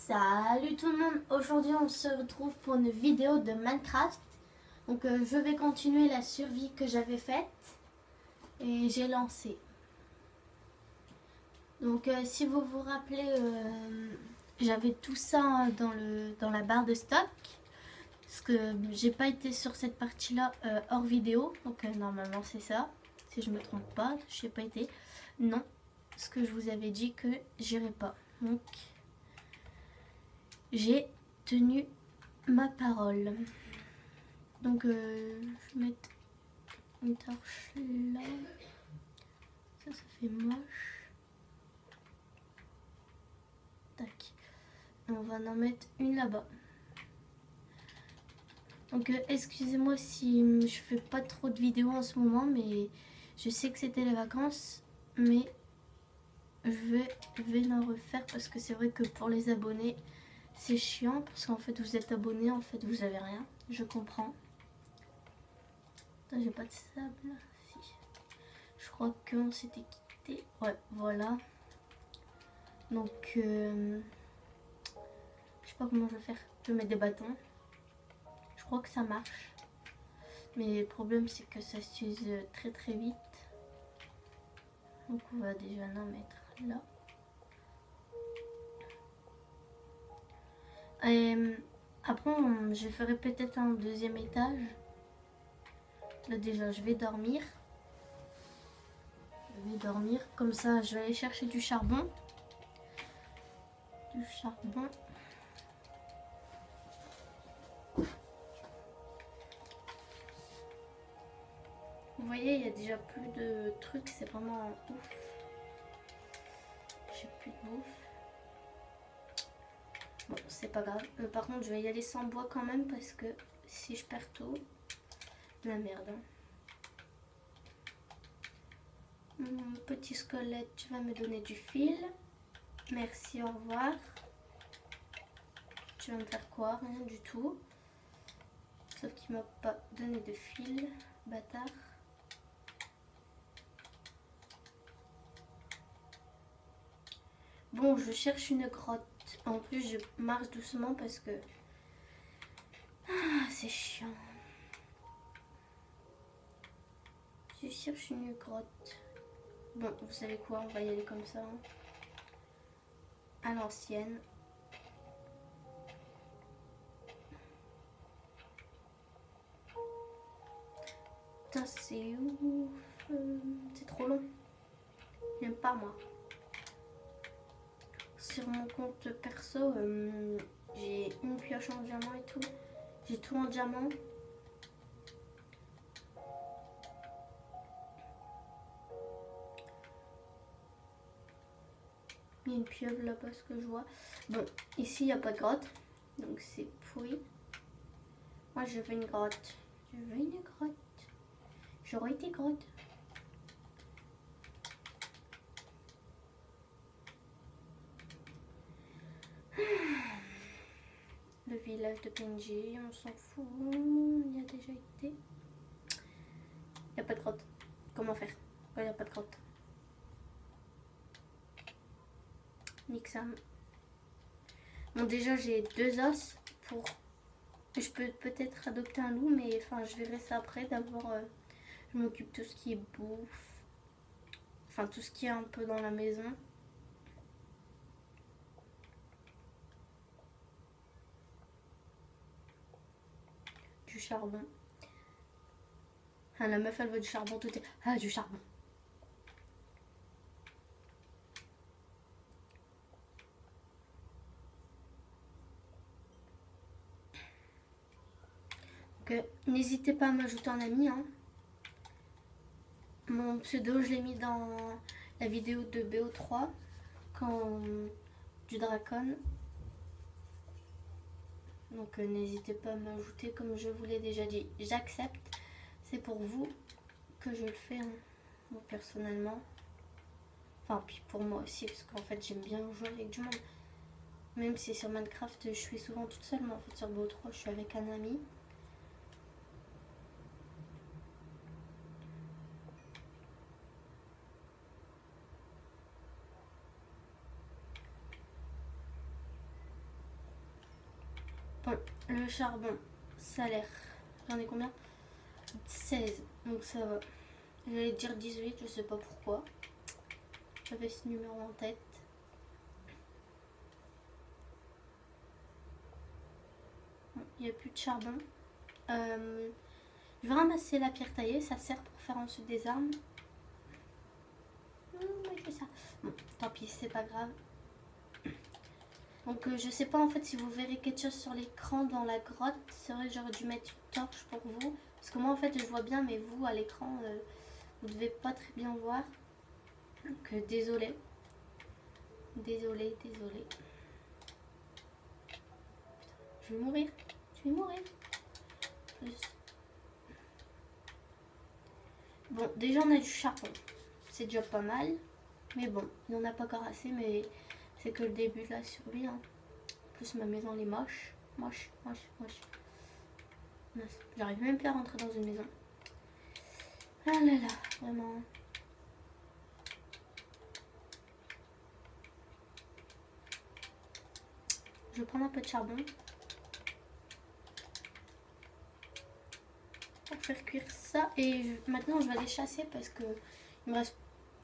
Salut tout le monde, aujourd'hui on se retrouve pour une vidéo de Minecraft. Donc je vais continuer la survie que j'avais faite et j'ai lancé. Donc si vous vous rappelez, j'avais tout ça dans la barre de stock. Parce que j'ai pas été sur cette partie là hors vidéo. Donc normalement c'est ça, si je me trompe pas, je n'ai pas été. Non, parce que je vous avais dit que j'irai pas. Donc j'ai tenu ma parole. Donc je vais mettre une torche là. Ça fait moche. Tac. Et on va en mettre une là-bas. Donc excusez-moi si je fais pas trop de vidéos en ce moment, mais je sais que c'était les vacances, mais je vais en refaire parce que c'est vrai que pour les abonnés c'est chiant parce qu'en fait vous êtes abonné, en fait vous avez rien. Je comprends. J'ai pas de sable. Si. Je crois qu'on s'était quitté. Ouais, voilà. Donc, je sais pas comment je vais faire. Je vais mettre des bâtons. Je crois que ça marche. Mais le problème, c'est que ça s'use très très vite. Donc, on va déjà en mettre là. Et après, je ferai peut-être un deuxième étage. Là, déjà, je vais dormir. Comme ça, je vais aller chercher du charbon. Vous voyez, il y a déjà plus de trucs, c'est vraiment ouf. J'ai plus de bouffe. Bon, c'est pas grave. Par contre, je vais y aller sans bois quand même parce que si je perds tout, la merde. Mon petit squelette, tu vas me donner du fil. Merci, au revoir. Tu vas me faire quoi? Rien du tout. Sauf qu'il m'a pas donné de fil, bâtard. Bon, je cherche une grotte. En plus, je marche doucement parce que... Ah, c'est chiant. Je cherche une grotte. Bon, vous savez quoi, on va y aller comme ça. Hein. À l'ancienne. Putain, c'est ouf. C'est trop long. J'aime pas, moi. Sur mon compte perso, j'ai une pioche en diamant et tout. J'ai tout en diamant. Il y a une pieuvre là-bas, ce que je vois. Bon, ici, il n'y a pas de grotte. Donc, c'est pourri. Moi, je veux une grotte. Je veux une grotte. J'aurais été grotte. Le village de PNG, on s'en fout. Il y a déjà été. Il n'y a pas de grotte. Comment faire? Il n'y a pas de grotte. Nique ça. Bon, déjà, j'ai 2 os pour... Je peux peut-être adopter un loup, mais enfin, je verrai ça après. D'abord, je m'occupe de tout ce qui est bouffe. Enfin, tout ce qui est un peu dans la maison. Du charbon. Ah, la meuf, elle veut du charbon, tout est... Ah, du charbon. Donc, n'hésitez pas à m'ajouter en ami, hein. Mon pseudo, je l'ai mis dans la vidéo de BO3, quand du Dracon. Donc n'hésitez pas à m'ajouter, comme je vous l'ai déjà dit. J'accepte. C'est pour vous que je le fais, hein, moi personnellement. Enfin, puis pour moi aussi, parce qu'en fait, j'aime bien jouer avec du monde. Même si sur Minecraft, je suis souvent toute seule, mais en fait, sur BO3, je suis avec un ami. Bon, le charbon, ça a l'air. J'en ai combien? 16, donc ça va. J'allais dire 18, je sais pas pourquoi. J'avais ce numéro en tête. Bon, il n'y a plus de charbon. Je vais ramasser la pierre taillée, ça sert pour faire ensuite des armes. Je fais ça. Bon, tant pis, c'est pas grave. Donc je sais pas en fait si vous verrez quelque chose sur l'écran dans la grotte. C'est vrai que j'aurais dû mettre une torche pour vous. Parce que moi en fait je vois bien, mais vous à l'écran vous devez pas très bien voir. Donc désolé. Désolé. Je vais mourir. Bon, déjà on a du charbon. C'est déjà pas mal. Mais bon, il n'y en a pas encore assez, mais c'est que le début de la survie. Hein. En plus ma maison elle est moche. Moche. J'arrive même plus à rentrer dans une maison. Ah là là, vraiment. Je vais prendre un peu de charbon. Pour faire cuire ça. Et maintenant je vais aller chasser parce que il me reste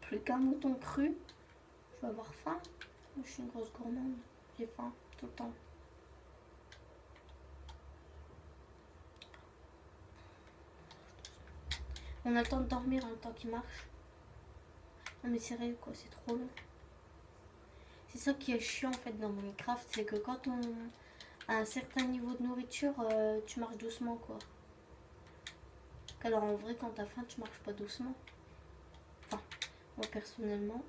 plus qu'un mouton cru. Je vais avoir faim. Je suis une grosse gourmande. J'ai faim tout le temps. On a le temps de dormir en temps qu'il marche. Non mais c'est vrai quoi, c'est trop long. C'est ça qui est chiant en fait dans Minecraft, c'est que quand on a un certain niveau de nourriture, tu marches doucement quoi. Alors en vrai quand t'as faim tu marches pas doucement. Enfin, moi personnellement,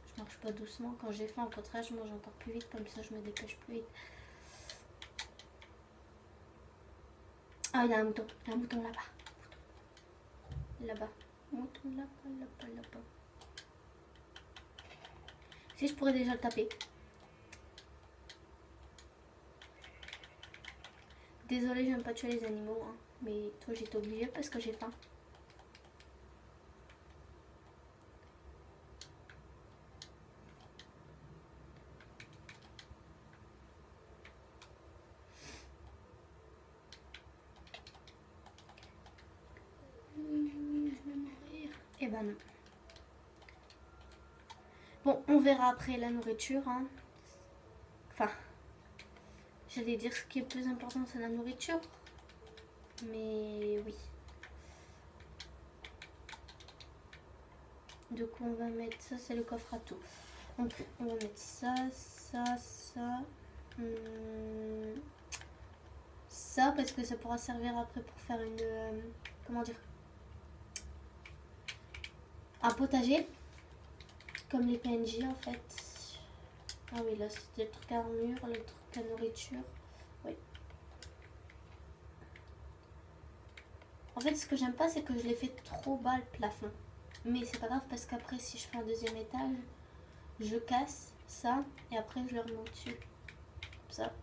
je marche pas doucement. Quand j'ai faim au contraire je mange encore plus vite, comme ça je me dépêche plus vite. Ah il y a un mouton là-bas. Là-bas. Mouton là-bas. Si je pourrais déjà le taper. Désolée, j'aime pas tuer les animaux, hein. Mais toi j'étais obligée parce que j'ai faim. Je vais mourir. Eh ben non. Bon, on verra après la nourriture, hein. Enfin, j'allais dire ce qui est le plus important c'est la nourriture. Mais oui. Du coup on va mettre ça, c'est le coffre à tout. Donc on va mettre ça. Ça parce que ça pourra servir après pour faire une... comment dire, un potager. Comme les PNJ en fait. Ah oui là c'était le truc à armure, le truc à nourriture. Oui. En fait ce que j'aime pas c'est que je l'ai fait trop bas le plafond. Mais c'est pas grave parce qu'après si je fais un deuxième étage, je casse ça et après je le remets au-dessus. Comme ça.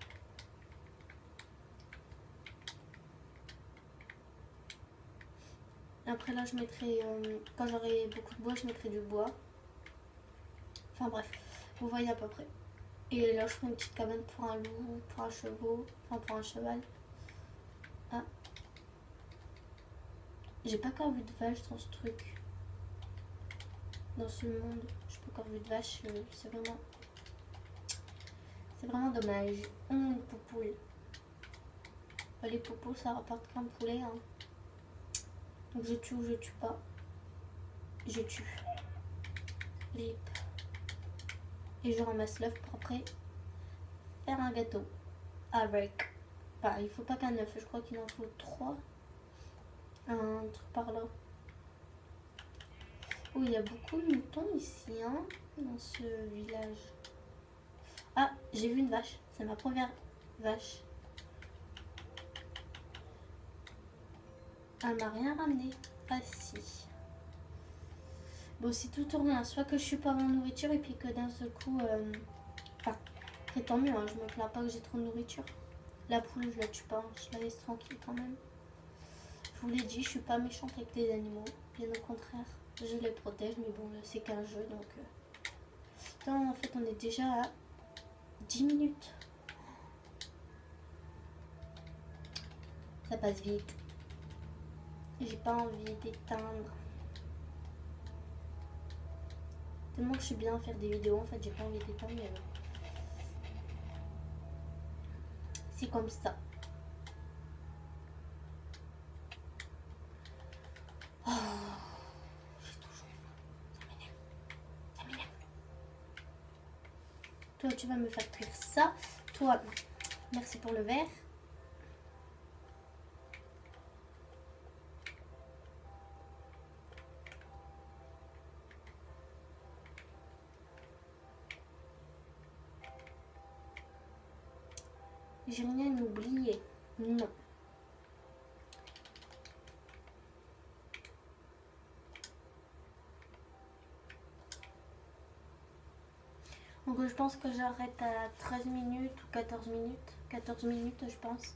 Après là je mettrai, quand j'aurai beaucoup de bois je mettrai du bois. Enfin bref, vous voyez à peu près. Et là je ferai une petite cabane pour un loup, pour un cheval, enfin pour un cheval. Ah. J'ai pas encore vu de vache dans ce truc. Dans ce monde, j'ai pas encore vu de vache, c'est vraiment dommage. Une poupoule. Les poupoules ça rapporte qu'un poulet. Hein. Donc je tue ou je tue pas. Je tue. Rip. Et je ramasse l'œuf pour après faire un gâteau. Avec. Enfin, il faut pas qu'un œuf, je crois qu'il en faut 3. Un truc par là. Oh, il y a beaucoup de moutons ici, hein, dans ce village. Ah, j'ai vu une vache. C'est ma première vache. Elle m'a rien ramené. Ah si. Bon, c'est tout tourné. Hein. Soit que je suis pas en nourriture et puis que d'un seul coup... Enfin, après tant mieux. Hein. Je me plains pas que j'ai trop de nourriture. La poule, je la tue pas. Hein. Je la laisse tranquille quand même. Je vous l'ai dit, je suis pas méchante avec les animaux. Bien au contraire. Je les protège. Mais bon, c'est qu'un jeu. Donc... Putain, en fait, on est déjà à 10 minutes. Ça passe vite. J'ai pas envie d'éteindre. Tellement que je suis bien à faire des vidéos, en fait, j'ai pas envie d'éteindre. Mais c'est comme ça. Oh, j'ai toujours faim. Ça m'énerve. Ça m'énerve. Toi, tu vas me faire cuire ça. Toi, merci pour le verre. J'ai rien oublié. Non. Donc je pense que j'arrête à 13 minutes ou 14 minutes. 14 minutes je pense.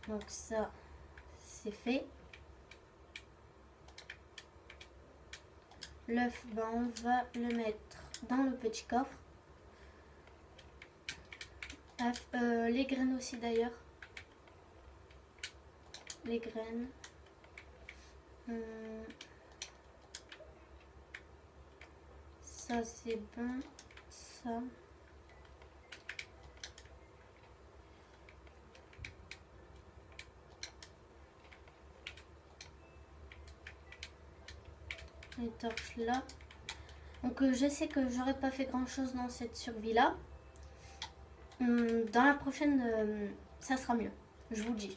Donc ça, c'est fait. L'œuf, ben, on va le mettre dans le petit coffre. Les graines aussi d'ailleurs. Les graines. Ça c'est bon. Ça. Les torches là. Donc je sais que j'aurais pas fait grand chose dans cette survie là. Dans la prochaine, ça sera mieux. Je vous le dis.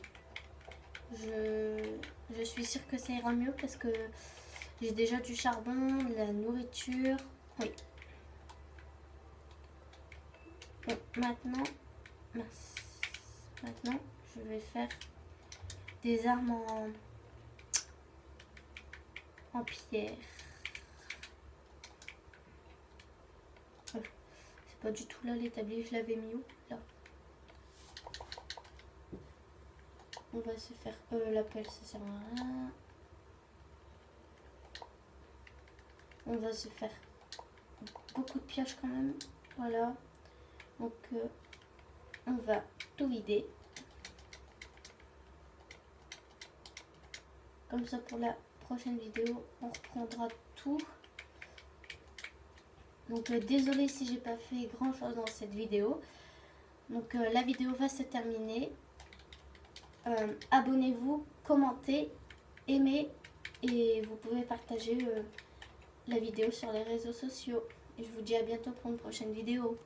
Je suis sûre que ça ira mieux parce que j'ai déjà du charbon, de la nourriture. Oui. Bon, maintenant, je vais faire des armes en pierre. C'est pas du tout là l'établi, je l'avais mis où? Là. On va se faire la pelle, ça sert à rien. On va se faire beaucoup de pioches quand même. Voilà. Donc on va tout vider. Comme ça pour la prochaine vidéo, on reprendra tout. Donc désolée si j'ai pas fait grand chose dans cette vidéo. Donc la vidéo va se terminer. Abonnez-vous, commentez, aimez et vous pouvez partager la vidéo sur les réseaux sociaux. Et je vous dis à bientôt pour une prochaine vidéo.